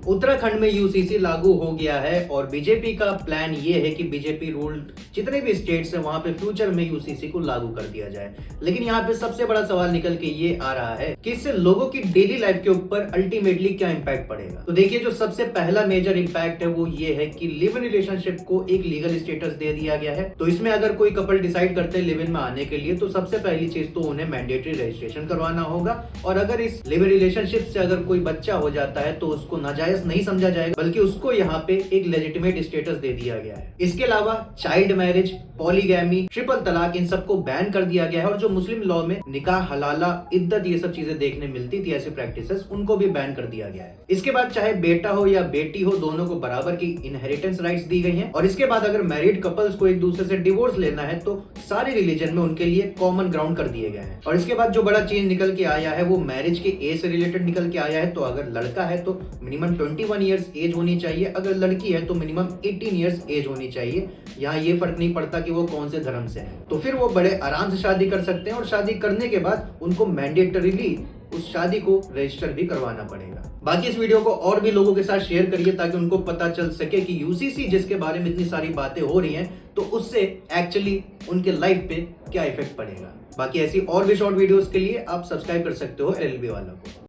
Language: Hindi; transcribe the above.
उत्तराखंड में यूसीसी लागू हो गया है और बीजेपी का प्लान ये है कि बीजेपी रूल्ड जितने भी स्टेट्स हैं वहां पे फ्यूचर में यूसीसी को लागू कर दिया जाए। लेकिन यहाँ पे सबसे बड़ा सवाल निकल के ये आ रहा है कि इससे लोगों की डेली लाइफ के ऊपर अल्टीमेटली क्या इंपैक्ट पड़ेगा। तो देखिए, जो सबसे पहला मेजर इंपैक्ट है वो ये है कि लिव इन रिलेशनशिप को एक लीगल स्टेटस दे दिया गया है। तो इसमें अगर कोई कपल डिसाइड करते हैं लिव इन में आने के लिए तो सबसे पहली चीज तो उन्हें मैंडेटरी रजिस्ट्रेशन करवाना होगा। और अगर इस लिव इन रिलेशनशिप से अगर कोई बच्चा हो जाता है तो उसको नाजायज नहीं समझा जाएगा, बल्कि उसको यहाँ पे एक लेजिटिमेट स्टेटस दे दिया गया है। इसके अलावा चाइल्ड मैरिज, पॉलीगैमी, ट्रिपल तलाक, इन सबको बैन कर दिया गया है। और जो मुस्लिम लॉ में निकाह, हलाला, इद्दत, ये सब चीजें देखने मिलती थी, ऐसी प्रैक्टिसेस, उनको भी बैन कर दिया गया है। इसके बाद चाहे बेटा हो या बेटी हो, दोनों को बराबर की इनहेरिटेंस राइट्स दी गई हैं। और इसके बाद अगर मैरिड कपल्स को एक दूसरे से डिवोर्स लेना है तो सारे रिलीजन में उनके लिए कॉमन ग्राउंड कर दिए गए हैं। और इसके बाद जो बड़ा चेंज निकल के आया है वो मैरिज के एज से रिलेटेड निकल के आया है। तो अगर लड़का है तो मिनिमम 21 ईयर्स एज होनी चाहिए, अगर लड़की है तो मिनिमम 18 ईयर्स एज होनी चाहिए। यहाँ ये फर्क नहीं पड़ता कि वो कौन से धर्म से है, तो फिर वो बड़े आराम से शादी कर सकते हैं। और शादी करने के बाद उनको मैंडेटरीली उस शादी को रजिस्टर भी करवाना पड़ेगा। बाकी इस वीडियो को और भी लोगों के साथ शेयर करिए ताकि उनको पता चल सके कि यूसीसी जिसके बारे में इतनी सारी बातें हो रही हैं तो उससे एक्चुअली उनके लाइफ पे क्या इफेक्ट पड़ेगा। बाकी ऐसी और भी शॉर्ट वीडियोस के लिए आप सब्सक्राइब कर सकते हो एलएलबी वाला को।